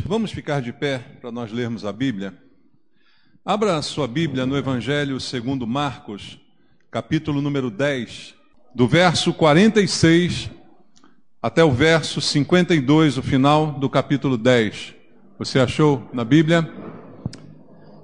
Vamos ficar de pé para nós lermos a Bíblia. Abra a sua Bíblia no Evangelho segundo Marcos, capítulo número 10, do verso 46 até o verso 52, o final do capítulo 10. Você achou na Bíblia?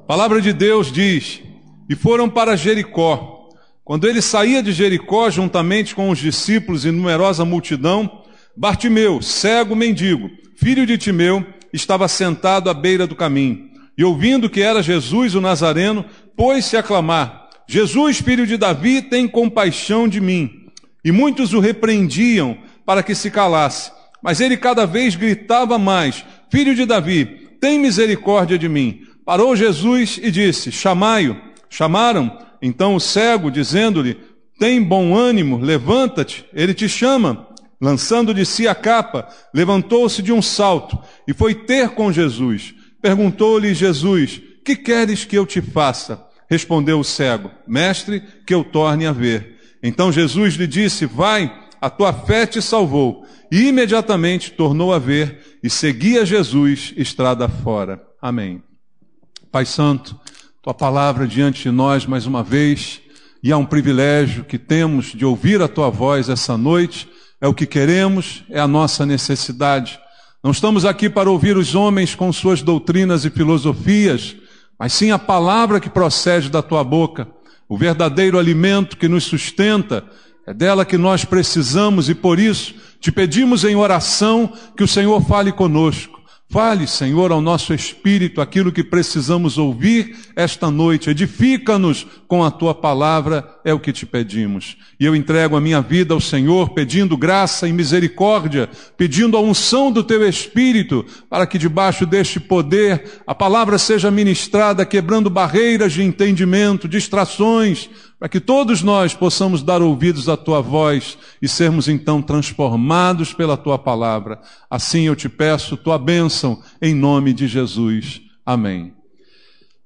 A palavra de Deus diz: e foram para Jericó. Quando ele saía de Jericó, juntamente com os discípulos e numerosa multidão, Bartimeu, cego mendigo, filho de Timeu, estava sentado à beira do caminho. E ouvindo que era Jesus o Nazareno, pôs-se a clamar: Jesus, filho de Davi, tem compaixão de mim. E muitos o repreendiam para que se calasse. Mas ele cada vez gritava mais: Filho de Davi, tem misericórdia de mim. Parou Jesus e disse: Chamai-o. Chamaram então o cego, dizendo-lhe: Tem bom ânimo, levanta-te, ele te chama. Lançando de si a capa, levantou-se de um salto e foi ter com Jesus. Perguntou-lhe Jesus: Que queres que eu te faça? Respondeu o cego: Mestre, que eu torne a ver. Então Jesus lhe disse: Vai, a tua fé te salvou. E imediatamente tornou a ver e seguia Jesus estrada fora. Amém. Pai Santo, tua palavra diante de nós mais uma vez, e é um privilégio que temos de ouvir a tua voz essa noite. É o que queremos, é a nossa necessidade. Não estamos aqui para ouvir os homens com suas doutrinas e filosofias, mas sim a palavra que procede da tua boca, o verdadeiro alimento que nos sustenta. É dela que nós precisamos e por isso te pedimos em oração que o Senhor fale conosco. Fale, Senhor, ao nosso espírito aquilo que precisamos ouvir esta noite. Edifica-nos com a tua palavra, é o que te pedimos. E eu entrego a minha vida ao Senhor, pedindo graça e misericórdia, pedindo a unção do teu Espírito, para que debaixo deste poder a palavra seja ministrada, quebrando barreiras de entendimento, distrações, para que todos nós possamos dar ouvidos à tua voz e sermos então transformados pela tua palavra. Assim eu te peço tua bênção em nome de Jesus. Amém.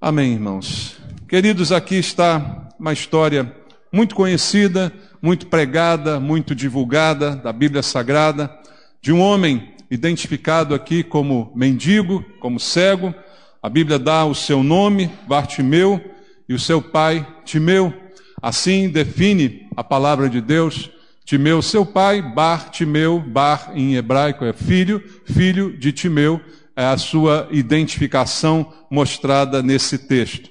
Amém, irmãos. Queridos, aqui está uma história muito conhecida, muito pregada, muito divulgada da Bíblia Sagrada, de um homem identificado aqui como mendigo, como cego. A Bíblia dá o seu nome, Bartimeu, e o seu pai, Timeu. Assim define a palavra de Deus. Timeu, seu pai, Bartimeu, Bar em hebraico é filho, filho de Timeu, é a sua identificação mostrada nesse texto.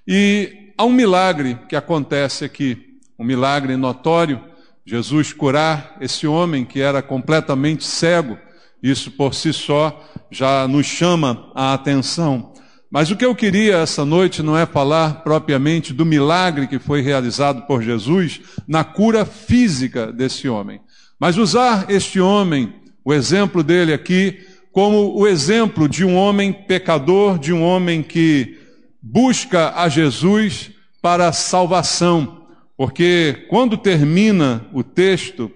E há um milagre que acontece aqui, um milagre notório, Jesus curar esse homem que era completamente cego. Isso por si só já nos chama a atenção. Mas o que eu queria essa noite não é falar propriamente do milagre que foi realizado por Jesus na cura física desse homem, mas usar este homem, o exemplo dele aqui, como o exemplo de um homem pecador, de um homem que busca a Jesus para a salvação. Porque quando termina o texto,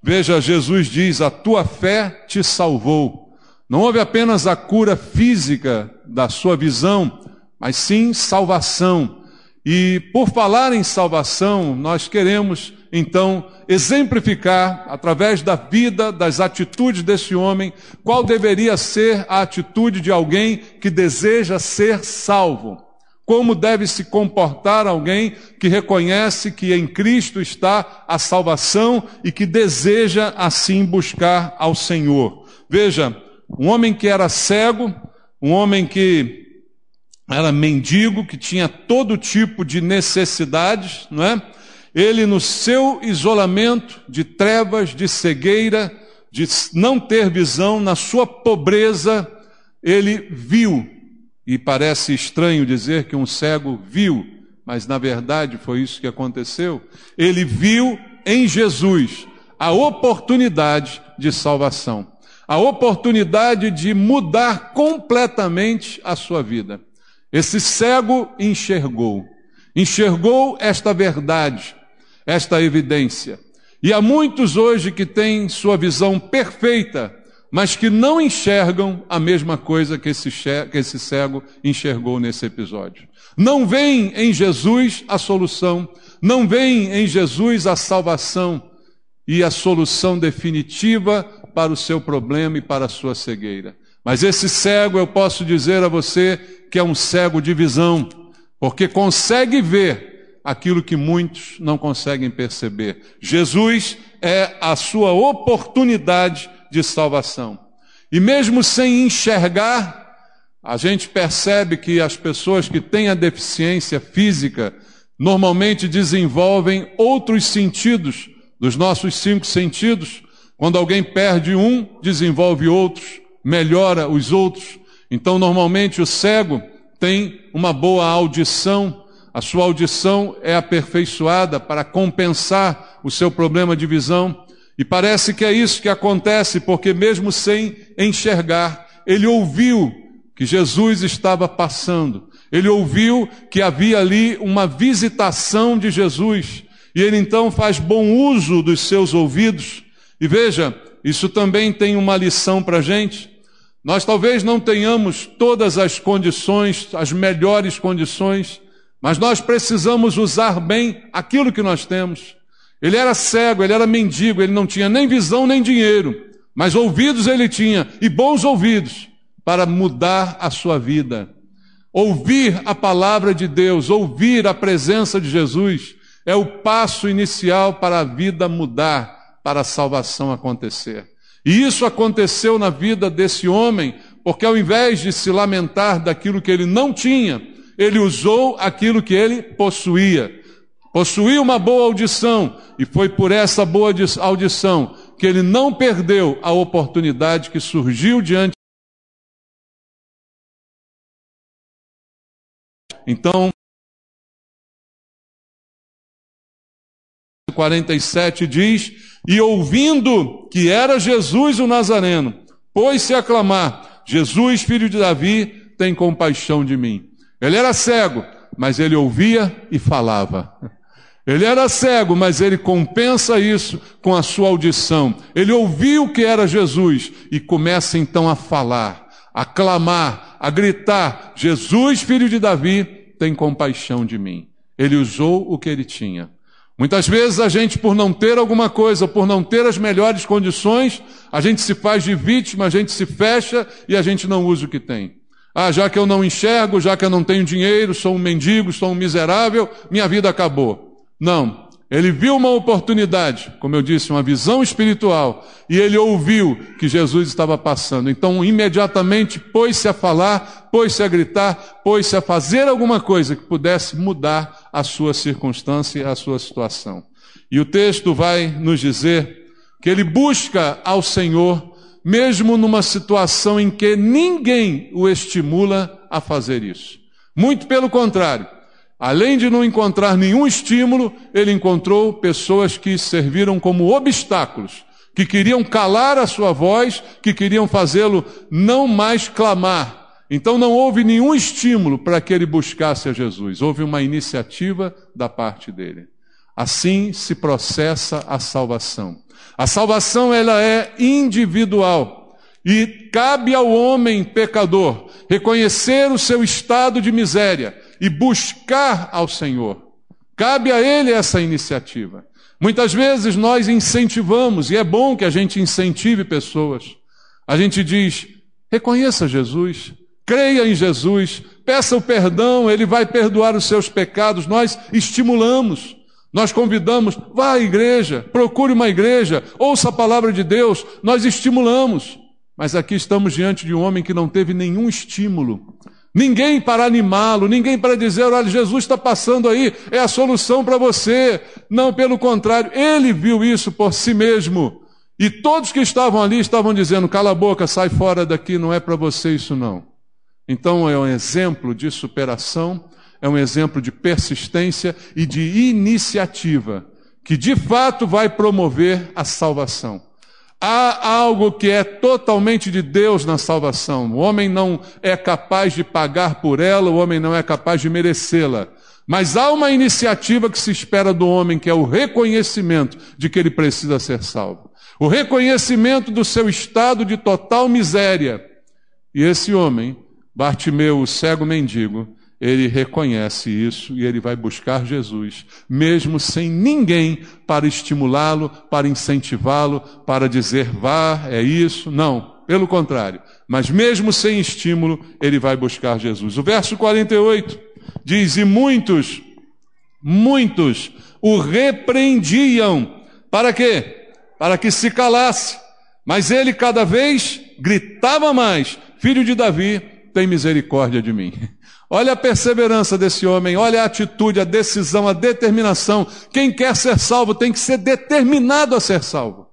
veja, Jesus diz: a tua fé te salvou. Não houve apenas a cura física da sua visão, mas sim salvação. E por falar em salvação, nós queremos então exemplificar, através da vida, das atitudes desse homem, qual deveria ser a atitude de alguém que deseja ser salvo. Como deve se comportar alguém que reconhece que em Cristo está a salvação e que deseja assim buscar ao Senhor. Veja, um homem que era cego, um homem que era mendigo, que tinha todo tipo de necessidades, não é? Ele, no seu isolamento de trevas, de cegueira, de não ter visão, na sua pobreza, ele viu. E parece estranho dizer que um cego viu, mas na verdade foi isso que aconteceu. Ele viu em Jesus a oportunidade de salvação, a oportunidade de mudar completamente a sua vida. Esse cego enxergou esta verdade, esta evidência. E há muitos hoje que têm sua visão perfeita, mas que não enxergam a mesma coisa que esse cego enxergou nesse episódio. Não veem em Jesus a solução, não veem em Jesus a salvação e a solução definitiva para o seu problema e para a sua cegueira. Mas esse cego, eu posso dizer a você que é um cego de visão, porque consegue ver aquilo que muitos não conseguem perceber. Jesus é a sua oportunidade de salvação. E mesmo sem enxergar, a gente percebe que as pessoas que têm a deficiência física normalmente desenvolvem outros sentidos dos nossos 5 sentidos. Quando alguém perde um, desenvolve outros, melhora os outros. Então, normalmente, o cego tem uma boa audição. A sua audição é aperfeiçoada para compensar o seu problema de visão. E parece que é isso que acontece, porque mesmo sem enxergar, ele ouviu que Jesus estava passando. Ele ouviu que havia ali uma visitação de Jesus. E ele então faz bom uso dos seus ouvidos. E veja, isso também tem uma lição para a gente. Nós talvez não tenhamos todas as condições, as melhores condições, mas nós precisamos usar bem aquilo que nós temos. Ele era cego, ele era mendigo, ele não tinha nem visão nem dinheiro, mas ouvidos ele tinha, e bons ouvidos, para mudar a sua vida. Ouvir a palavra de Deus, ouvir a presença de Jesus, é o passo inicial para a vida mudar, para a salvação acontecer. E isso aconteceu na vida desse homem, porque ao invés de se lamentar daquilo que ele não tinha, ele usou aquilo que ele possuía. Possuía uma boa audição, e foi por essa boa audição que ele não perdeu a oportunidade que surgiu diante. Então, 47 diz: e ouvindo que era Jesus o Nazareno, pôs-se a clamar: Jesus, filho de Davi, tem compaixão de mim. Ele era cego, mas ele ouvia e falava. Ele era cego, mas ele compensa isso com a sua audição. Ele ouviu que era Jesus e começa então a falar, a clamar, a gritar: Jesus, filho de Davi, tem compaixão de mim. Ele usou o que ele tinha. Muitas vezes a gente, por não ter alguma coisa, por não ter as melhores condições, a gente se faz de vítima, a gente se fecha e a gente não usa o que tem. Ah, já que eu não enxergo, já que eu não tenho dinheiro, sou um mendigo, sou um miserável, minha vida acabou. Não, ele viu uma oportunidade, como eu disse, uma visão espiritual, e ele ouviu que Jesus estava passando. Então, imediatamente, pôs-se a falar, pôs-se a gritar, pôs-se a fazer alguma coisa que pudesse mudar a sua circunstância e a sua situação. E o texto vai nos dizer que ele busca ao Senhor, mesmo numa situação em que ninguém o estimula a fazer isso. Muito pelo contrário. Além de não encontrar nenhum estímulo, ele encontrou pessoas que serviram como obstáculos, que queriam calar a sua voz, que queriam fazê-lo não mais clamar. Então não houve nenhum estímulo para que ele buscasse a Jesus. Houve uma iniciativa da parte dele. Assim se processa a salvação. A salvação, ela é individual. E cabe ao homem pecador reconhecer o seu estado de miséria e buscar ao Senhor. Cabe a Ele essa iniciativa. Muitas vezes nós incentivamos, e é bom que a gente incentive pessoas. A gente diz: reconheça Jesus, creia em Jesus, peça o perdão, Ele vai perdoar os seus pecados. Nós estimulamos, nós convidamos: vá à igreja, procure uma igreja, ouça a palavra de Deus. Nós estimulamos. Mas aqui estamos diante de um homem que não teve nenhum estímulo. Ninguém para animá-lo, ninguém para dizer: olha, Jesus está passando aí, é a solução para você. Não, pelo contrário, ele viu isso por si mesmo. E todos que estavam ali estavam dizendo: cala a boca, sai fora daqui, não é para você isso não. Então é um exemplo de superação, é um exemplo de persistência e de iniciativa, que de fato vai promover a salvação. Há algo que é totalmente de Deus na salvação. O homem não é capaz de pagar por ela, o homem não é capaz de merecê-la. Mas há uma iniciativa que se espera do homem, que é o reconhecimento de que ele precisa ser salvo. O reconhecimento do seu estado de total miséria. E esse homem, Bartimeu, o cego mendigo, ele reconhece isso e ele vai buscar Jesus, mesmo sem ninguém para estimulá-lo, para incentivá-lo, para dizer: vá, é isso. Não, pelo contrário. Mas mesmo sem estímulo, ele vai buscar Jesus. O verso 48 diz: e muitos o repreendiam. Para quê? Para que se calasse. Mas ele cada vez gritava mais: Filho de Davi, tem misericórdia de mim. Olha a perseverança desse homem, olha a atitude, a decisão, a determinação. Quem quer ser salvo tem que ser determinado a ser salvo.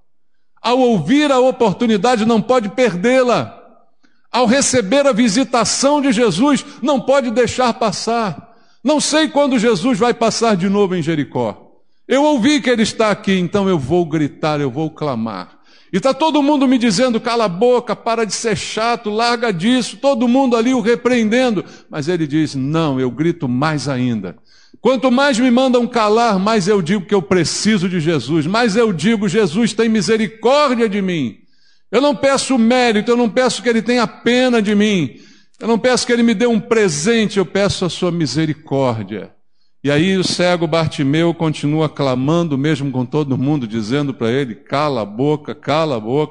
Ao ouvir a oportunidade, não pode perdê-la. Ao receber a visitação de Jesus, não pode deixar passar. Não sei quando Jesus vai passar de novo em Jericó. Eu ouvi que ele está aqui, então eu vou gritar, eu vou clamar. E está todo mundo me dizendo: cala a boca, para de ser chato, larga disso. Todo mundo ali o repreendendo. Mas ele diz: não, eu grito mais ainda. Quanto mais me mandam calar, mais eu digo que eu preciso de Jesus. Mais eu digo: Jesus tem misericórdia de mim. Eu não peço mérito, eu não peço que ele tenha pena de mim. Eu não peço que ele me dê um presente, eu peço a sua misericórdia. E aí o cego Bartimeu continua clamando, mesmo com todo mundo dizendo para ele: cala a boca,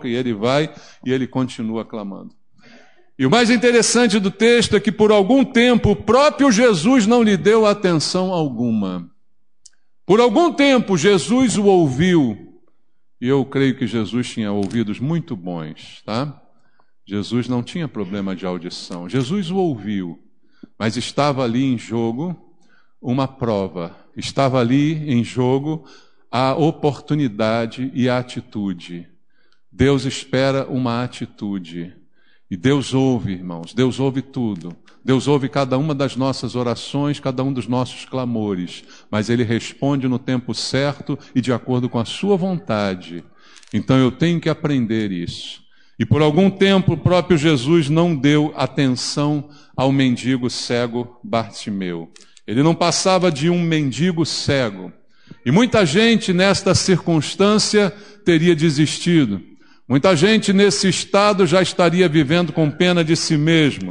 e ele vai e ele continua clamando. E o mais interessante do texto é que por algum tempo o próprio Jesus não lhe deu atenção alguma. Por algum tempo Jesus o ouviu, e eu creio que Jesus tinha ouvidos muito bons, tá? Jesus não tinha problema de audição, Jesus o ouviu, mas estava ali em jogo uma prova, estava ali em jogo a oportunidade e a atitude. Deus espera uma atitude. E Deus ouve, irmãos, Deus ouve tudo. Deus ouve cada uma das nossas orações, cada um dos nossos clamores, mas Ele responde no tempo certo e de acordo com a sua vontade. Então eu tenho que aprender isso. E por algum tempo o próprio Jesus não deu atenção ao mendigo cego Bartimeu. Ele não passava de um mendigo cego. E muita gente nesta circunstância teria desistido. Muita gente nesse estado já estaria vivendo com pena de si mesmo.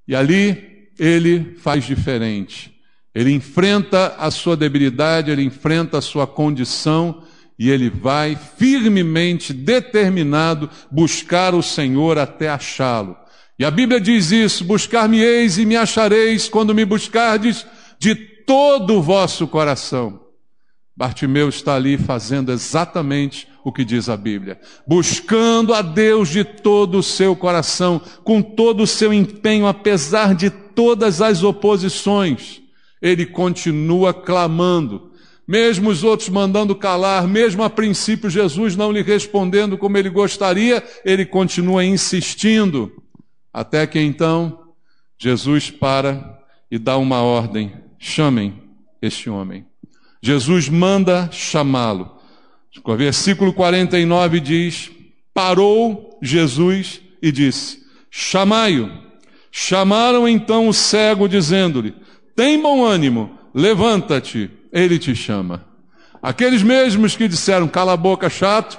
E ali ele faz diferente. Ele enfrenta a sua debilidade, ele enfrenta a sua condição e ele vai firmemente, determinado, buscar o Senhor até achá-lo. E a Bíblia diz isso: buscar-me-eis e me achareis quando me buscardes de todo o vosso coração. Bartimeu está ali fazendo exatamente o que diz a Bíblia, buscando a Deus de todo o seu coração, com todo o seu empenho, apesar de todas as oposições. Ele continua clamando, mesmo os outros mandando calar, mesmo a princípio Jesus não lhe respondendo como ele gostaria, ele continua insistindo, até que então Jesus para e dá uma ordem: chamem este homem. Jesus manda chamá-lo. O versículo 49 diz: parou Jesus e disse: chamai-o. Chamaram então o cego, dizendo-lhe: tem bom ânimo, levanta-te, ele te chama. Aqueles mesmos que disseram: cala a boca, chato,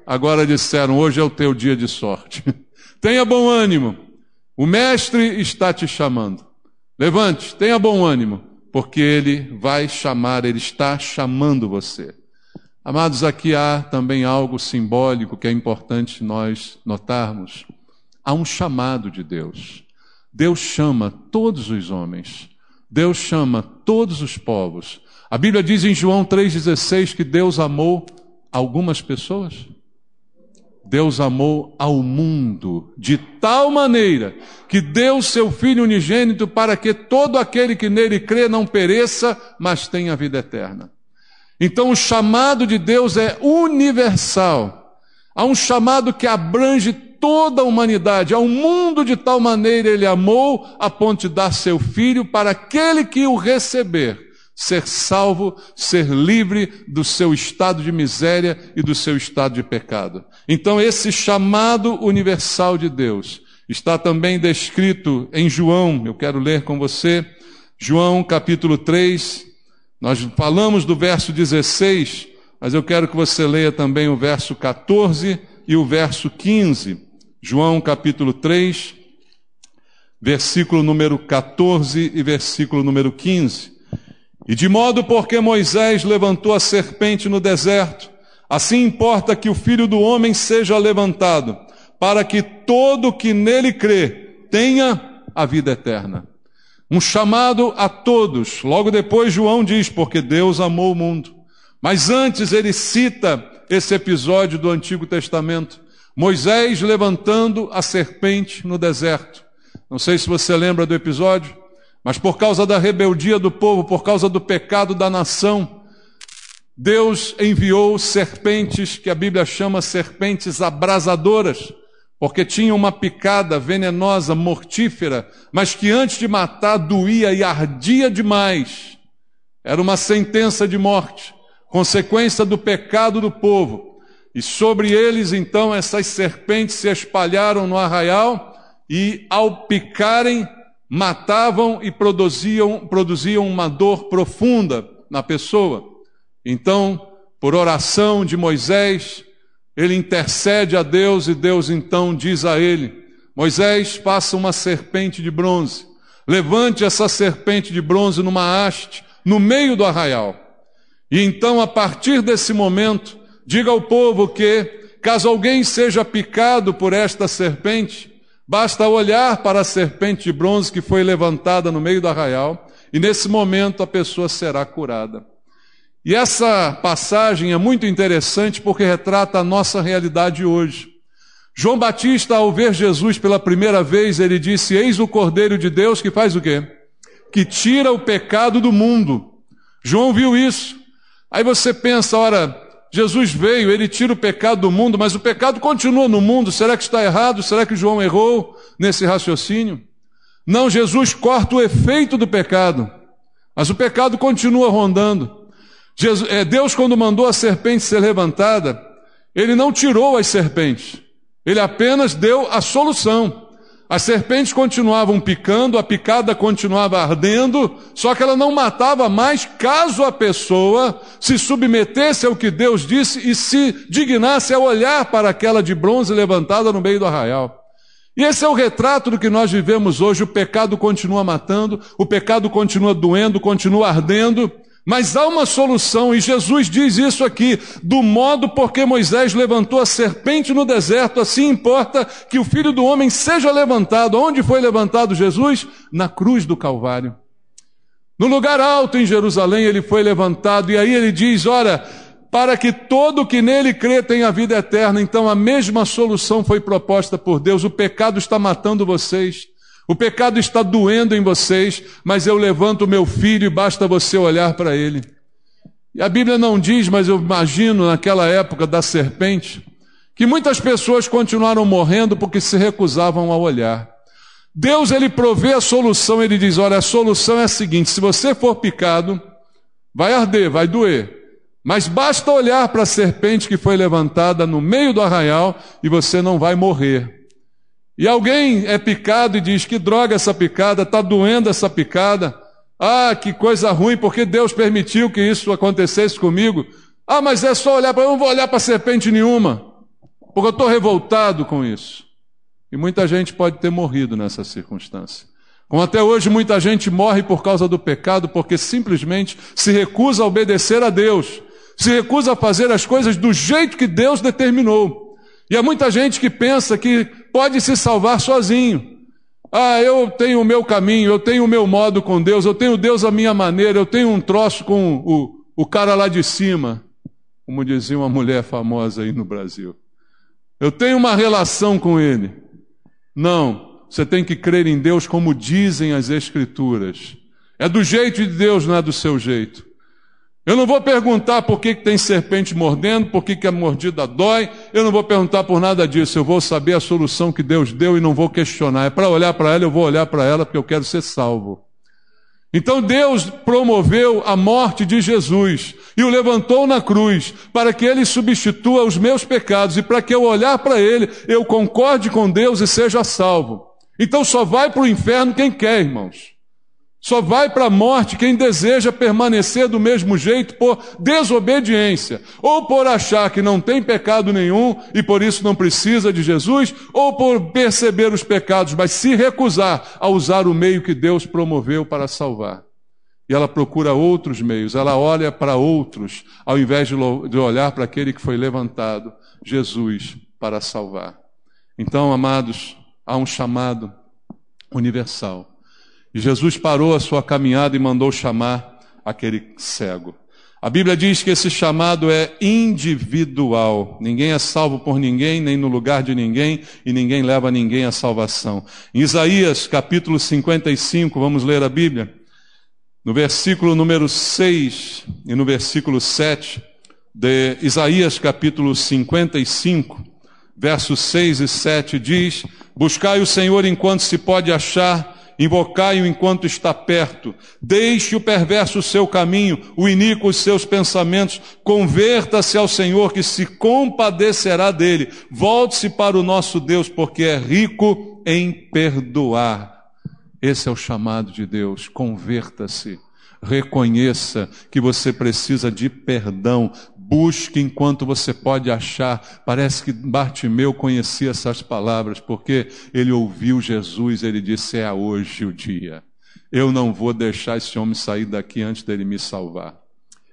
agora disseram: hoje é o teu dia de sorte. Tenha bom ânimo, o mestre está te chamando. Levante, tenha bom ânimo, porque ele vai chamar, ele está chamando você. Amados, aqui há também algo simbólico que é importante nós notarmos. Há um chamado de Deus. Deus chama todos os homens. Deus chama todos os povos. A Bíblia diz em João 3,16 que Deus amou algumas pessoas. Deus amou ao mundo de tal maneira que deu seu Filho unigênito para que todo aquele que nele crê não pereça, mas tenha vida eterna. Então o chamado de Deus é universal. Há um chamado que abrange toda a humanidade. Ao mundo de tal maneira ele amou a ponto de dar seu Filho para aquele que o receber, ser salvo, ser livre do seu estado de miséria e do seu estado de pecado. Então esse chamado universal de Deus está também descrito em João. Eu quero ler com você, João capítulo 3, nós falamos do verso 16, mas eu quero que você leia também o verso 14 e o verso 15. João capítulo 3, versículo número 14 e versículo número 15. E de modo porque Moisés levantou a serpente no deserto, assim importa que o Filho do Homem seja levantado, para que todo que nele crê tenha a vida eterna. Um chamado a todos. Logo depois João diz, porque Deus amou o mundo. Mas antes ele cita esse episódio do Antigo Testamento. Moisés levantando a serpente no deserto. Não sei se você lembra do episódio, mas por causa da rebeldia do povo, por causa do pecado da nação, Deus enviou serpentes, que a Bíblia chama serpentes abrasadoras, porque tinha uma picada venenosa, mortífera, mas que antes de matar doía e ardia demais. Era uma sentença de morte, consequência do pecado do povo. E sobre eles, então, essas serpentes se espalharam no arraial e, ao picarem, matavam e produziam uma dor profunda na pessoa. Então, por oração de Moisés, ele intercede a Deus e Deus então diz a ele, Moisés, faça uma serpente de bronze, levante essa serpente de bronze numa haste, no meio do arraial. E então, a partir desse momento, diga ao povo que, caso alguém seja picado por esta serpente, basta olhar para a serpente de bronze que foi levantada no meio do arraial, e nesse momento a pessoa será curada. E essa passagem é muito interessante porque retrata a nossa realidade hoje. João Batista, ao ver Jesus pela primeira vez, ele disse, eis o Cordeiro de Deus que faz o quê? Que tira o pecado do mundo. João viu isso. Aí você pensa, ora, Jesus veio, ele tira o pecado do mundo, mas o pecado continua no mundo. Será que está errado? Será que João errou nesse raciocínio? Não, Jesus corta o efeito do pecado, mas o pecado continua rondando. Deus, quando mandou a serpente ser levantada, ele não tirou as serpentes, ele apenas deu a solução. As serpentes continuavam picando, a picada continuava ardendo, só que ela não matava mais caso a pessoa se submetesse ao que Deus disse e se dignasse a olhar para aquela de bronze levantada no meio do arraial. E esse é o retrato do que nós vivemos hoje. O pecado continua matando, o pecado continua doendo, continua ardendo, mas há uma solução, e Jesus diz isso aqui, do modo porque Moisés levantou a serpente no deserto, assim importa que o Filho do Homem seja levantado. Onde foi levantado Jesus? Na cruz do Calvário. No lugar alto em Jerusalém ele foi levantado, e aí ele diz, ora, para que todo que nele crê tenha vida eterna. Então a mesma solução foi proposta por Deus. O pecado está matando vocês. O pecado está doendo em vocês, mas eu levanto o meu filho e basta você olhar para ele. E a Bíblia não diz, mas eu imagino naquela época da serpente, que muitas pessoas continuaram morrendo porque se recusavam a olhar. Deus, ele provê a solução, ele diz, olha, a solução é a seguinte, se você for picado, vai arder, vai doer, mas basta olhar para a serpente que foi levantada no meio do arraial e você não vai morrer. E alguém é picado e diz, que droga essa picada, está doendo essa picada, ah, que coisa ruim, porque Deus permitiu que isso acontecesse comigo. Ah, mas é só olhar para, eu não vou olhar para serpente nenhuma, porque eu estou revoltado com isso. E muita gente pode ter morrido nessa circunstância. Como até hoje muita gente morre por causa do pecado, porque simplesmente se recusa a obedecer a Deus, se recusa a fazer as coisas do jeito que Deus determinou. E há muita gente que pensa que pode se salvar sozinho. Ah, eu tenho o meu caminho, eu tenho o meu modo com Deus, eu tenho Deus à minha maneira, eu tenho um troço com o cara lá de cima, como dizia uma mulher famosa aí no Brasil. Eu tenho uma relação com Ele. Não, você tem que crer em Deus como dizem as Escrituras. É do jeito de Deus, não é do seu jeito. Eu não vou perguntar por que tem serpente mordendo, por que a mordida dói, eu não vou perguntar por nada disso, eu vou saber a solução que Deus deu e não vou questionar. É para olhar para ela, eu vou olhar para ela porque eu quero ser salvo. Então Deus promoveu a morte de Jesus e o levantou na cruz para que Ele substitua os meus pecados e para que eu olhar para Ele, eu concorde com Deus e seja salvo. Então só vai para o inferno quem quer, irmãos. Só vai para a morte quem deseja permanecer do mesmo jeito por desobediência, ou por achar que não tem pecado nenhum e por isso não precisa de Jesus, ou por perceber os pecados, mas se recusar a usar o meio que Deus promoveu para salvar. E ela procura outros meios, ela olha para outros, ao invés de olhar para aquele que foi levantado, Jesus, para salvar. Então, amados, há um chamado universal. E Jesus parou a sua caminhada e mandou chamar aquele cego. A Bíblia diz que esse chamado é individual. Ninguém é salvo por ninguém, nem no lugar de ninguém, e ninguém leva ninguém à salvação. Em Isaías, capítulo 55, vamos ler a Bíblia. No versículo número 6 e no versículo 7 de Isaías, capítulo 55, versos 6 e 7 diz: buscai o Senhor enquanto se pode achar, invocai-o enquanto está perto. Deixe o perverso o seu caminho, o iníquo os seus pensamentos. Converta-se ao Senhor, que se compadecerá dele. Volte-se para o nosso Deus, porque é rico em perdoar. Esse é o chamado de Deus. Converta-se. Reconheça que você precisa de perdão. Busque enquanto você pode achar. Parece que Bartimeu conhecia essas palavras, porque ele ouviu Jesus, ele disse: é hoje o dia. Eu não vou deixar esse homem sair daqui antes dele me salvar.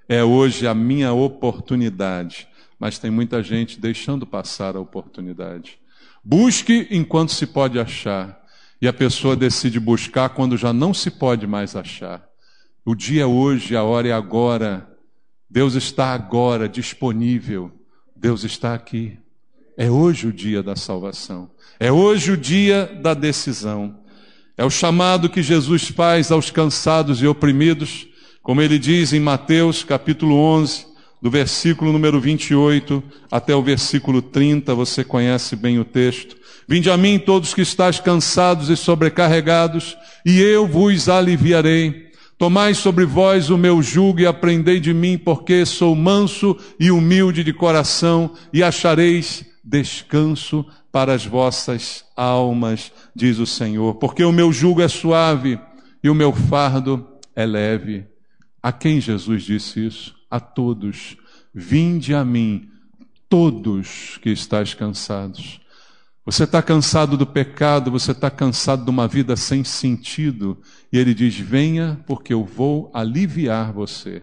É hoje a minha oportunidade. Mas tem muita gente deixando passar a oportunidade. Busque enquanto se pode achar. E a pessoa decide buscar quando já não se pode mais achar. O dia é hoje, a hora é agora. Deus está agora disponível. Deus está aqui. É hoje o dia da salvação. É hoje o dia da decisão. É o chamado que Jesus faz aos cansados e oprimidos, como ele diz em Mateus capítulo 11, do versículo número 28 até o versículo 30, você conhece bem o texto. Vinde a mim todos que estáis cansados e sobrecarregados, e eu vos aliviarei. Tomai sobre vós o meu jugo e aprendei de mim, porque sou manso e humilde de coração, e achareis descanso para as vossas almas, diz o Senhor. Porque o meu jugo é suave e o meu fardo é leve. A quem Jesus disse isso? A todos. Vinde a mim, todos que estáis cansados. Você está cansado do pecado, você está cansado de uma vida sem sentido. E ele diz: venha, porque eu vou aliviar você.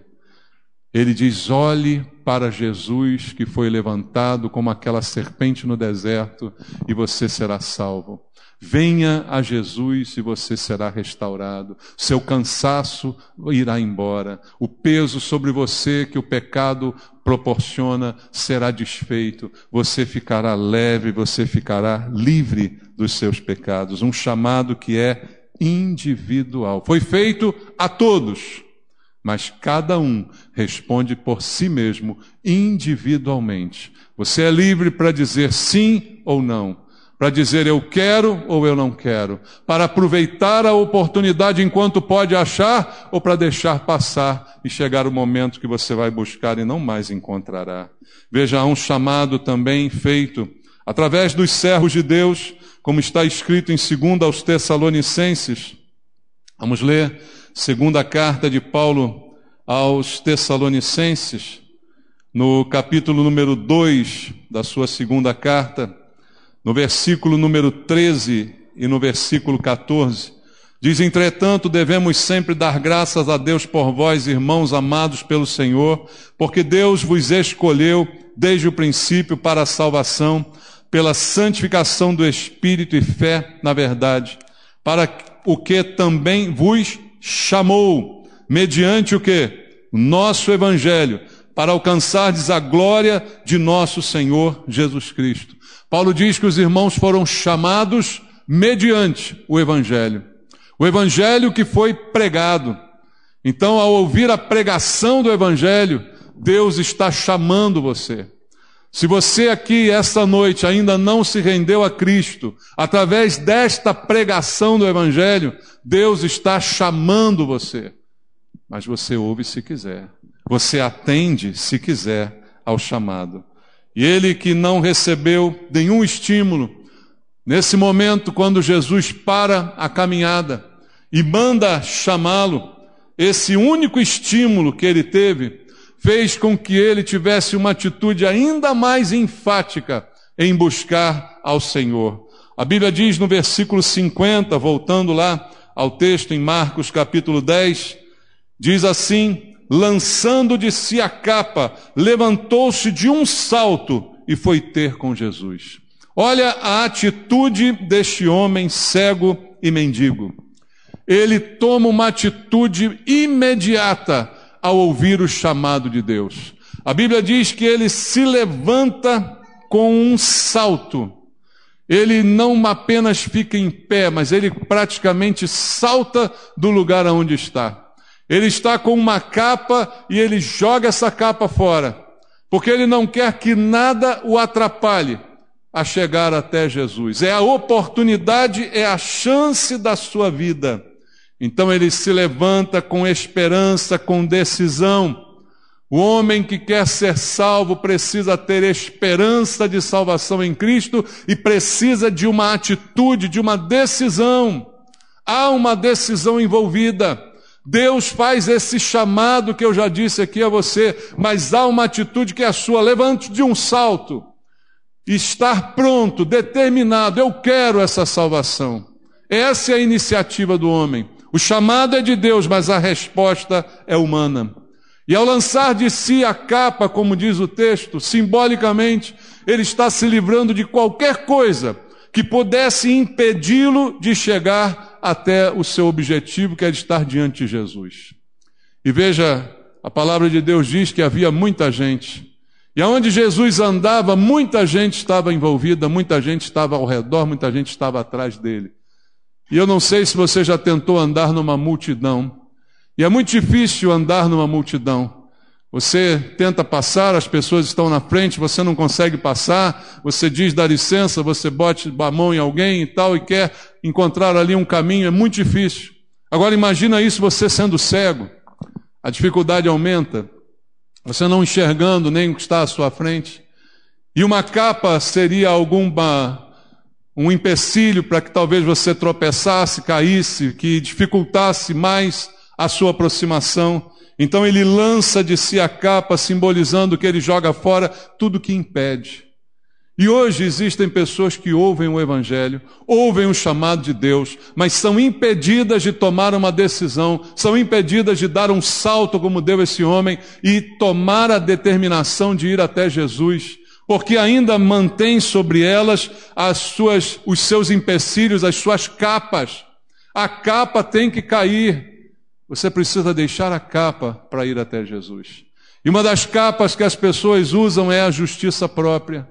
Ele diz: olhe para Jesus, que foi levantado como aquela serpente no deserto, e você será salvo. Venha a Jesus e você será restaurado. Seu cansaço irá embora. O peso sobre você que o pecado proporciona será desfeito. Você ficará leve, você ficará livre dos seus pecados. Um chamado que é individual. Foi feito a todos, mas cada um responde por si mesmo, individualmente. Você é livre para dizer sim ou não. Para dizer eu quero ou eu não quero, para aproveitar a oportunidade enquanto pode achar, ou para deixar passar e chegar o momento que você vai buscar e não mais encontrará. Veja, há um chamado também feito através dos servos de Deus, como está escrito em 2 aos Tessalonicenses. Vamos ler 2ª carta de Paulo aos Tessalonicenses, no capítulo número 2 da sua 2ª carta, no versículo número 13 e no versículo 14, diz: entretanto, devemos sempre dar graças a Deus por vós, irmãos amados pelo Senhor, porque Deus vos escolheu desde o princípio para a salvação, pela santificação do Espírito e fé na verdade, para o que também vos chamou, mediante o que? O nosso Evangelho, para alcançardes a glória de nosso Senhor Jesus Cristo. Paulo diz que os irmãos foram chamados mediante o Evangelho. O Evangelho que foi pregado. Então, ao ouvir a pregação do Evangelho, Deus está chamando você. Se você aqui, essa noite, ainda não se rendeu a Cristo, através desta pregação do Evangelho, Deus está chamando você. Mas você ouve se quiser. Você atende, se quiser, ao chamado. E ele que não recebeu nenhum estímulo, nesse momento, quando Jesus para a caminhada e manda chamá-lo, esse único estímulo que ele teve, fez com que ele tivesse uma atitude ainda mais enfática em buscar ao Senhor. A Bíblia diz no versículo 50, voltando lá ao texto em Marcos capítulo 10, diz assim: lançando de si a capa, levantou-se de um salto e foi ter com Jesus. Olha a atitude deste homem cego e mendigo. Ele toma uma atitude imediata ao ouvir o chamado de Deus. A Bíblia diz que ele se levanta com um salto. Ele não apenas fica em pé, mas ele praticamente salta do lugar onde está. Ele está com uma capa e ele joga essa capa fora, porque ele não quer que nada o atrapalhe a chegar até Jesus. É a oportunidade, é a chance da sua vida. Então ele se levanta com esperança, com decisão. O homem que quer ser salvo precisa ter esperança de salvação em Cristo e precisa de uma atitude, de uma decisão. Há uma decisão envolvida. Deus faz esse chamado que eu já disse aqui a você, mas há uma atitude que é a sua. Levante de um salto. Estar pronto, determinado. Eu quero essa salvação. Essa é a iniciativa do homem. O chamado é de Deus, mas a resposta é humana. E ao lançar de si a capa, como diz o texto, simbolicamente, ele está se livrando de qualquer coisa que pudesse impedi-lo de chegar até o seu objetivo, que é de estar diante de Jesus. E veja, a palavra de Deus diz que havia muita gente. E aonde Jesus andava, muita gente estava envolvida, muita gente estava ao redor, muita gente estava atrás dele. E eu não sei se você já tentou andar numa multidão. E é muito difícil andar numa multidão. Você tenta passar, as pessoas estão na frente, você não consegue passar, você diz dá licença, você bota a mão em alguém e tal, e quer encontrar ali um caminho, é muito difícil. Agora imagina isso você sendo cego, a dificuldade aumenta, você não enxergando nem o que está à sua frente, e uma capa seria um empecilho para que talvez você tropeçasse, caísse, que dificultasse mais a sua aproximação. Então ele lança de si a capa, simbolizando que ele joga fora tudo que impede. E hoje existem pessoas que ouvem o Evangelho, ouvem o chamado de Deus, mas são impedidas de tomar uma decisão, são impedidas de dar um salto como deu esse homem e tomar a determinação de ir até Jesus, porque ainda mantém sobre elas os seus empecilhos, as suas capas. A capa tem que cair. Você precisa deixar a capa para ir até Jesus. E uma das capas que as pessoas usam é a justiça própria.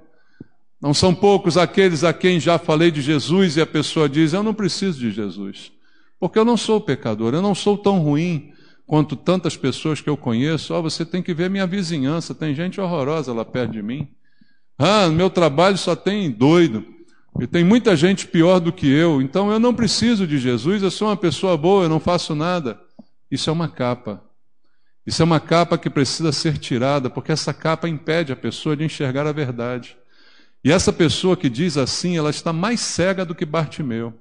Não são poucos aqueles a quem já falei de Jesus e a pessoa diz, eu não preciso de Jesus, porque eu não sou pecador, eu não sou tão ruim quanto tantas pessoas que eu conheço. Você tem que ver minha vizinhança, tem gente horrorosa lá perto de mim. No meu trabalho só tem doido. E tem muita gente pior do que eu, então eu não preciso de Jesus, eu sou uma pessoa boa, eu não faço nada. Isso é uma capa. Isso é uma capa que precisa ser tirada, porque essa capa impede a pessoa de enxergar a verdade. E essa pessoa que diz assim, ela está mais cega do que Bartimeu.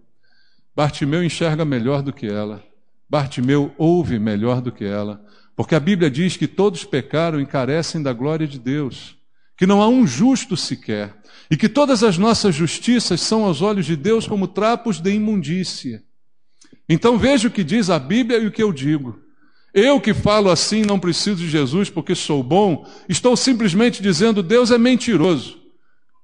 Bartimeu enxerga melhor do que ela. Bartimeu ouve melhor do que ela. Porque a Bíblia diz que todos pecaram e carecem da glória de Deus. Que não há um justo sequer. E que todas as nossas justiças são aos olhos de Deus como trapos de imundícia. Então veja o que diz a Bíblia e o que eu digo. Eu que falo assim, não preciso de Jesus porque sou bom, estou simplesmente dizendo Deus é mentiroso.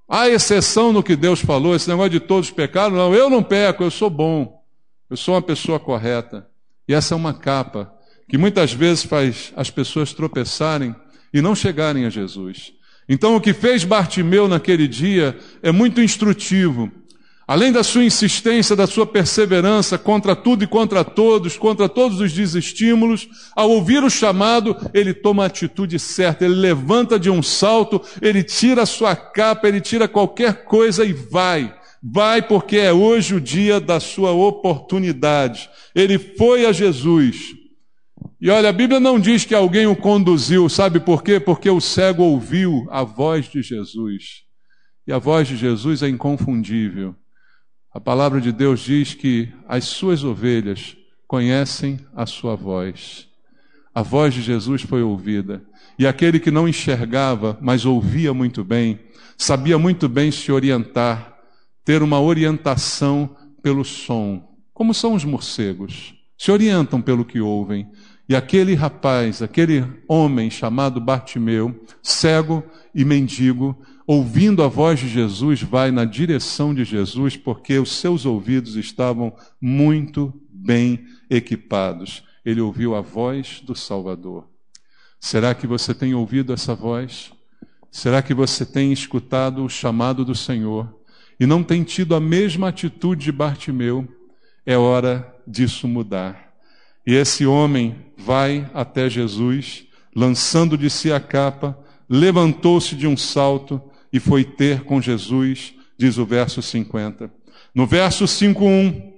Há exceção no que Deus falou, esse negócio de todos pecaram, não, eu não peco, eu sou bom, eu sou uma pessoa correta. E essa é uma capa que muitas vezes faz as pessoas tropeçarem e não chegarem a Jesus. Então o que fez Bartimeu naquele dia é muito instrutivo. Além da sua insistência, da sua perseverança contra tudo e contra todos os desestímulos, ao ouvir o chamado, ele toma a atitude certa, ele levanta de um salto, ele tira a sua capa, ele tira qualquer coisa e vai. Vai porque é hoje o dia da sua oportunidade. Ele foi a Jesus. E olha, a Bíblia não diz que alguém o conduziu, sabe por quê? Porque o cego ouviu a voz de Jesus. E a voz de Jesus é inconfundível. A palavra de Deus diz que as suas ovelhas conhecem a sua voz. A voz de Jesus foi ouvida. E aquele que não enxergava, mas ouvia muito bem, sabia muito bem se orientar, ter uma orientação pelo som. Como são os morcegos? Se orientam pelo que ouvem. E aquele rapaz, aquele homem chamado Bartimeu, cego e mendigo, ouvindo a voz de Jesus, vai na direção de Jesus, porque os seus ouvidos estavam muito bem equipados. Ele ouviu a voz do Salvador. Será que você tem ouvido essa voz? Será que você tem escutado o chamado do Senhor e não tem tido a mesma atitude de Bartimeu? É hora disso mudar. E esse homem vai até Jesus, lançando de si a capa, levantou-se de um salto e foi ter com Jesus, diz o verso 50. No verso 5:1,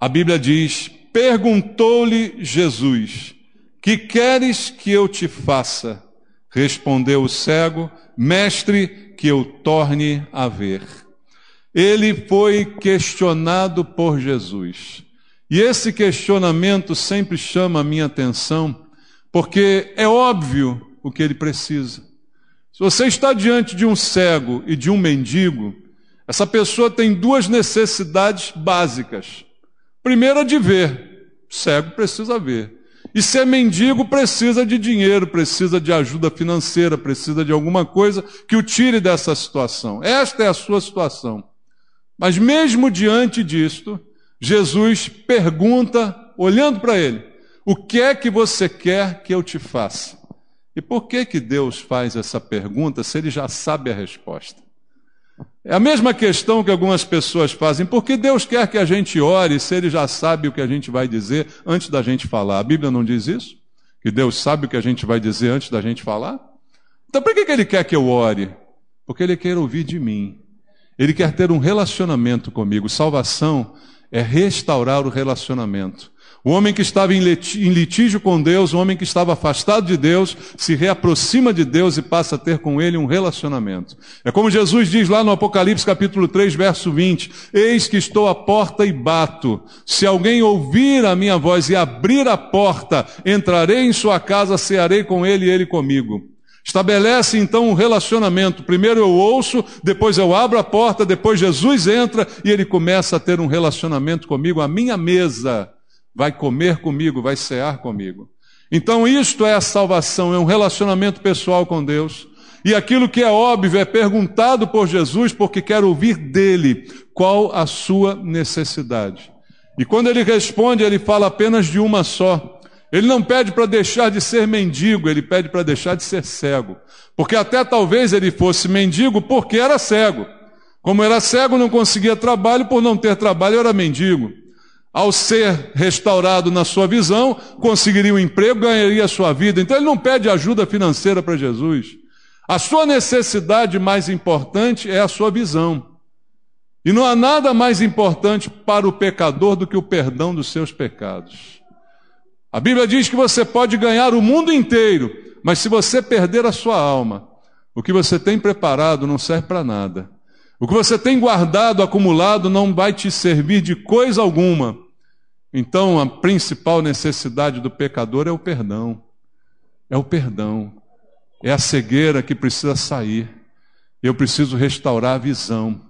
a Bíblia diz: perguntou-lhe Jesus: que queres que eu te faça? Respondeu o cego: mestre, que eu torne a ver. Ele foi questionado por Jesus. E esse questionamento sempre chama a minha atenção, porque é óbvio o que ele precisa. Se você está diante de um cego e de um mendigo, essa pessoa tem duas necessidades básicas. Primeira, de ver. O cego precisa ver. E se é mendigo, precisa de dinheiro, precisa de ajuda financeira, precisa de alguma coisa que o tire dessa situação. Esta é a sua situação. Mas mesmo diante disto, Jesus pergunta, olhando para ele: o que é que você quer que eu te faça? E por que Deus faz essa pergunta se ele já sabe a resposta? É a mesma questão que algumas pessoas fazem: por que Deus quer que a gente ore se ele já sabe o que a gente vai dizer antes da gente falar? A Bíblia não diz isso? Que Deus sabe o que a gente vai dizer antes da gente falar? Então por que ele quer que eu ore? Porque ele quer ouvir de mim. Ele quer ter um relacionamento comigo. Salvação é restaurar o relacionamento. O homem que estava em litígio com Deus, o homem que estava afastado de Deus, se reaproxima de Deus e passa a ter com ele um relacionamento. É como Jesus diz lá no Apocalipse capítulo 3, verso 20: eis que estou à porta e bato. Se alguém ouvir a minha voz e abrir a porta, entrarei em sua casa, cearei com ele e ele comigo. Estabelece então um relacionamento. Primeiro eu ouço, depois eu abro a porta, depois Jesus entra e ele começa a ter um relacionamento comigo. A minha mesa vai comer comigo, vai cear comigo. Então isto é a salvação, é um relacionamento pessoal com Deus. E aquilo que é óbvio é perguntado por Jesus, porque quer ouvir dele qual a sua necessidade. E quando ele responde, ele fala apenas de uma só. Ele não pede para deixar de ser mendigo, ele pede para deixar de ser cego. Porque até talvez ele fosse mendigo porque era cego. Como era cego, não conseguia trabalho, por não ter trabalho era mendigo. Ao ser restaurado na sua visão, conseguiria um emprego, ganharia a sua vida. Então ele não pede ajuda financeira para Jesus. A sua necessidade mais importante é a sua visão. E não há nada mais importante para o pecador do que o perdão dos seus pecados. A Bíblia diz que você pode ganhar o mundo inteiro, mas se você perder a sua alma, o que você tem preparado não serve para nada. O que você tem guardado, acumulado, não vai te servir de coisa alguma. Então, a principal necessidade do pecador é o perdão. É o perdão. É a cegueira que precisa sair. Eu preciso restaurar a visão.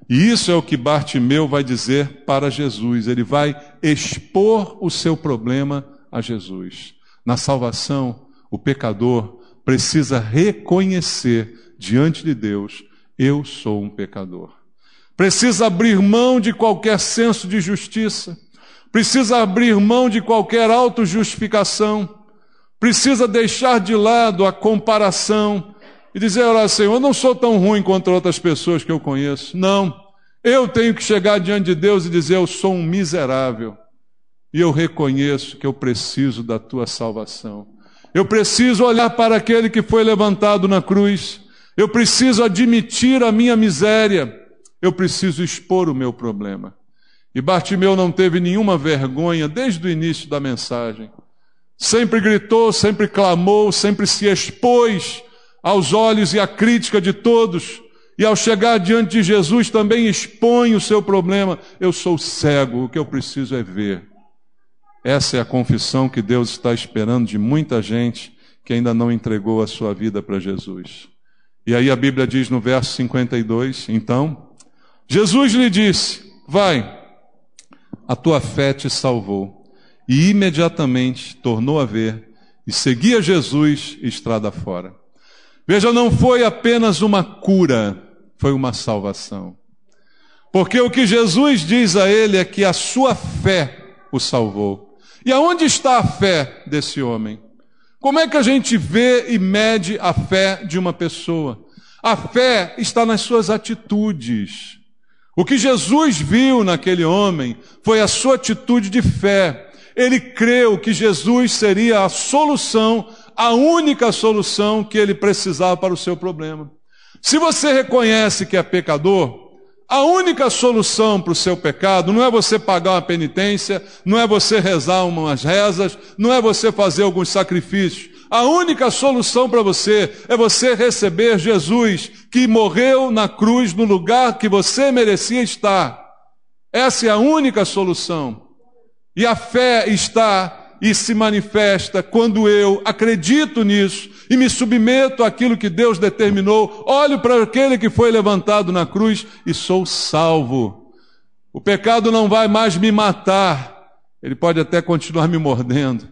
E isso é o que Bartimeu vai dizer para Jesus. Ele vai expor o seu problema a Jesus. Na salvação, o pecador precisa reconhecer diante de Deus: eu sou um pecador. Precisa abrir mão de qualquer senso de justiça. Precisa abrir mão de qualquer autojustificação. Precisa deixar de lado a comparação e dizer: olha, Senhor, eu não sou tão ruim quanto outras pessoas que eu conheço. Não. Eu tenho que chegar diante de Deus e dizer: eu sou um miserável. E eu reconheço que eu preciso da tua salvação. Eu preciso olhar para aquele que foi levantado na cruz. Eu preciso admitir a minha miséria. Eu preciso expor o meu problema. E Bartimeu não teve nenhuma vergonha desde o início da mensagem. Sempre gritou, sempre clamou, sempre se expôs aos olhos e à crítica de todos. E ao chegar diante de Jesus também expõe o seu problema. Eu sou cego, o que eu preciso é ver. Essa é a confissão que Deus está esperando de muita gente que ainda não entregou a sua vida para Jesus. E aí a Bíblia diz no verso 52, então, Jesus lhe disse: vai, a tua fé te salvou. E imediatamente tornou a ver e seguia Jesus estrada fora. Veja, não foi apenas uma cura, foi uma salvação. Porque o que Jesus diz a ele é que a sua fé o salvou. E aonde está a fé desse homem? Como é que a gente vê e mede a fé de uma pessoa? A fé está nas suas atitudes. O que Jesus viu naquele homem foi a sua atitude de fé. Ele creu que Jesus seria a solução, a única solução que ele precisava para o seu problema. Se você reconhece que é pecador, a única solução para o seu pecado não é você pagar uma penitência, não é você rezar umas rezas, não é você fazer alguns sacrifícios. A única solução para você é você receber Jesus, que morreu na cruz no lugar que você merecia estar. Essa é a única solução. E a fé está e se manifesta quando eu acredito nisso e me submeto àquilo que Deus determinou, olho para aquele que foi levantado na cruz e sou salvo. O pecado não vai mais me matar, ele pode até continuar me mordendo,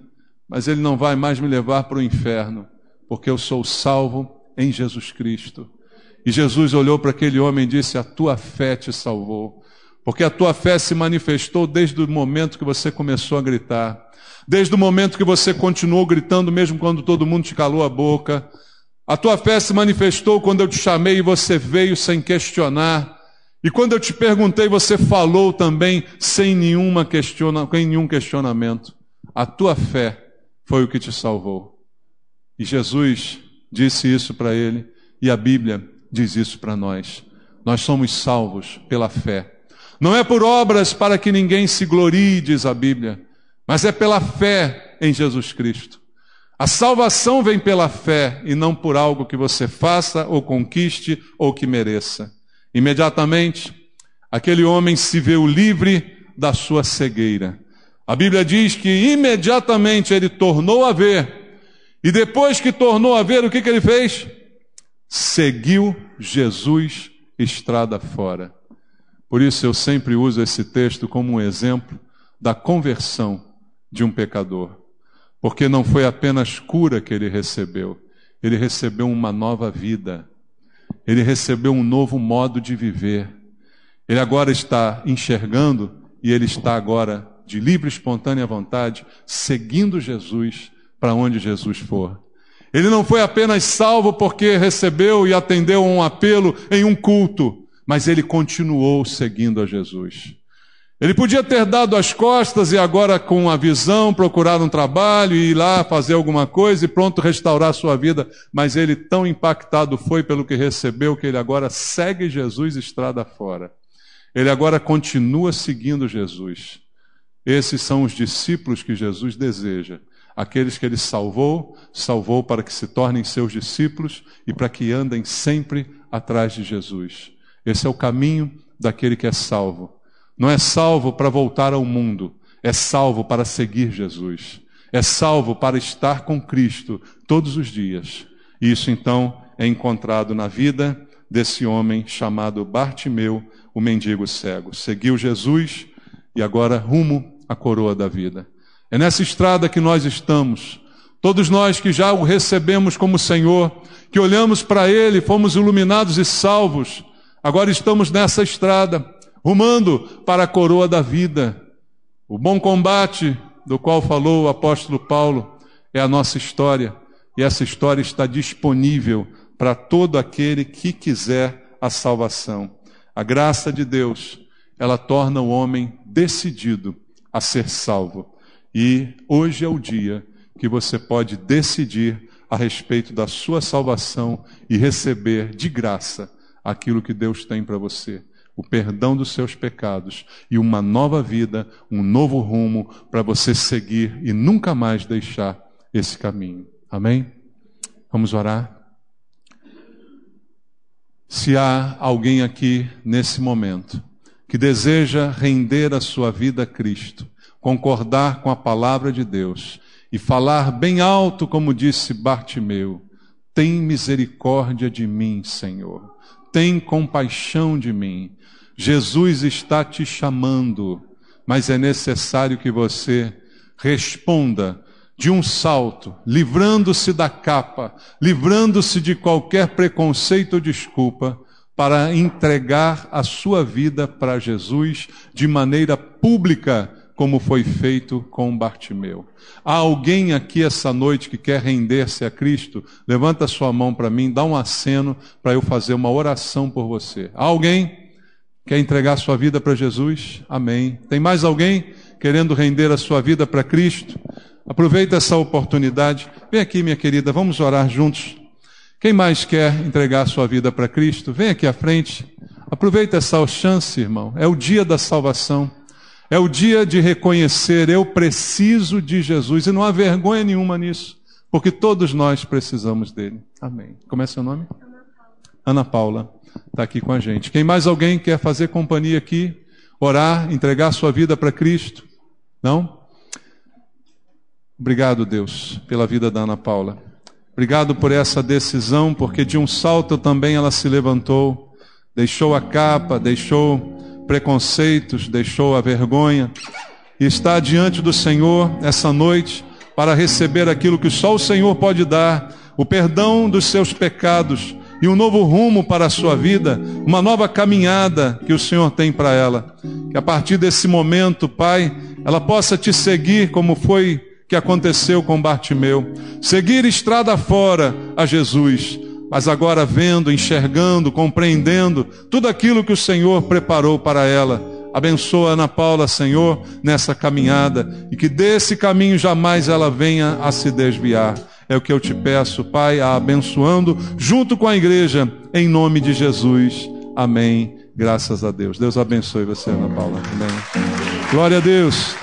mas ele não vai mais me levar para o inferno, porque eu sou salvo em Jesus Cristo. E Jesus olhou para aquele homem e disse: a tua fé te salvou, porque a tua fé se manifestou desde o momento que você começou a gritar. Desde o momento que você continuou gritando, mesmo quando todo mundo te calou a boca. A tua fé se manifestou quando eu te chamei e você veio sem questionar. E quando eu te perguntei, você falou também sem nenhum questionamento. A tua fé foi o que te salvou. E Jesus disse isso para ele, e a Bíblia diz isso para nós. Nós somos salvos pela fé. Não é por obras para que ninguém se glorie, diz a Bíblia, mas é pela fé em Jesus Cristo. A salvação vem pela fé e não por algo que você faça ou conquiste ou que mereça. Imediatamente, aquele homem se viu livre da sua cegueira. A Bíblia diz que imediatamente ele tornou a ver. E depois que tornou a ver, o que ele fez? Seguiu Jesus estrada fora. Por isso eu sempre uso esse texto como um exemplo da conversão de um pecador, porque não foi apenas cura que ele recebeu uma nova vida, ele recebeu um novo modo de viver. Ele agora está enxergando e ele está agora de livre e espontânea vontade seguindo Jesus para onde Jesus for. Ele não foi apenas salvo porque recebeu e atendeu a um apelo em um culto, mas ele continuou seguindo a Jesus. Ele podia ter dado as costas e agora, com a visão, procurar um trabalho e ir lá fazer alguma coisa e pronto, restaurar a sua vida. Mas ele tão impactado foi pelo que recebeu que ele agora segue Jesus estrada fora. Ele agora continua seguindo Jesus. Esses são os discípulos que Jesus deseja. Aqueles que ele salvou para que se tornem seus discípulos e para que andem sempre atrás de Jesus. Esse é o caminho daquele que é salvo. Não é salvo para voltar ao mundo, é salvo para seguir Jesus. É salvo para estar com Cristo todos os dias. Isso então é encontrado na vida desse homem chamado Bartimeu, o mendigo cego. Seguiu Jesus e agora rumo à coroa da vida. É nessa estrada que nós estamos. Todos nós que já o recebemos como Senhor, que olhamos para Ele, fomos iluminados e salvos, agora estamos nessa estrada, rumando para a coroa da vida. O bom combate do qual falou o apóstolo Paulo é a nossa história, e essa história está disponível para todo aquele que quiser a salvação. A graça de Deus, ela torna o homem decidido a ser salvo. E hoje é o dia que você pode decidir a respeito da sua salvação e receber de graça aquilo que Deus tem para você. O perdão dos seus pecados e uma nova vida, um novo rumo para você seguir e nunca mais deixar esse caminho. Amém? Vamos orar? Se há alguém aqui nesse momento que deseja render a sua vida a Cristo, concordar com a palavra de Deus e falar bem alto, como disse Bartimeu: tem misericórdia de mim, Senhor. Tem compaixão de mim. Jesus está te chamando, mas é necessário que você responda de um salto, livrando-se da capa, livrando-se de qualquer preconceito ou desculpa, para entregar a sua vida para Jesus de maneira pública, como foi feito com Bartimeu. Há alguém aqui essa noite que quer render-se a Cristo? Levanta sua mão para mim, dá um aceno para eu fazer uma oração por você. Há alguém que quer entregar sua vida para Jesus? Amém. Tem mais alguém querendo render a sua vida para Cristo? Aproveita essa oportunidade. Vem aqui, minha querida, vamos orar juntos. Quem mais quer entregar a sua vida para Cristo? Vem aqui à frente. Aproveita essa chance, irmão. É o dia da salvação. É o dia de reconhecer, eu preciso de Jesus. E não há vergonha nenhuma nisso, porque todos nós precisamos dele. Amém. Como é seu nome? Ana Paula. Está aqui com a gente. Quem mais alguém quer fazer companhia aqui? Orar, entregar sua vida para Cristo? Não? Obrigado, Deus, pela vida da Ana Paula. Obrigado por essa decisão, porque de um salto também ela se levantou, deixou a capa, deixou preconceitos, deixou a vergonha, e está diante do Senhor essa noite para receber aquilo que só o Senhor pode dar, o perdão dos seus pecados e um novo rumo para a sua vida, uma nova caminhada que o Senhor tem para ela. Que a partir desse momento, Pai, ela possa te seguir como foi que aconteceu com Bartimeu, seguir estrada fora a Jesus, mas agora vendo, enxergando, compreendendo tudo aquilo que o Senhor preparou para ela. Abençoa Ana Paula, Senhor, nessa caminhada, e que desse caminho jamais ela venha a se desviar. É o que eu te peço, Pai, a abençoando junto com a igreja, em nome de Jesus. Amém. Graças a Deus. Deus abençoe você, Ana Paula. Amém. Glória a Deus.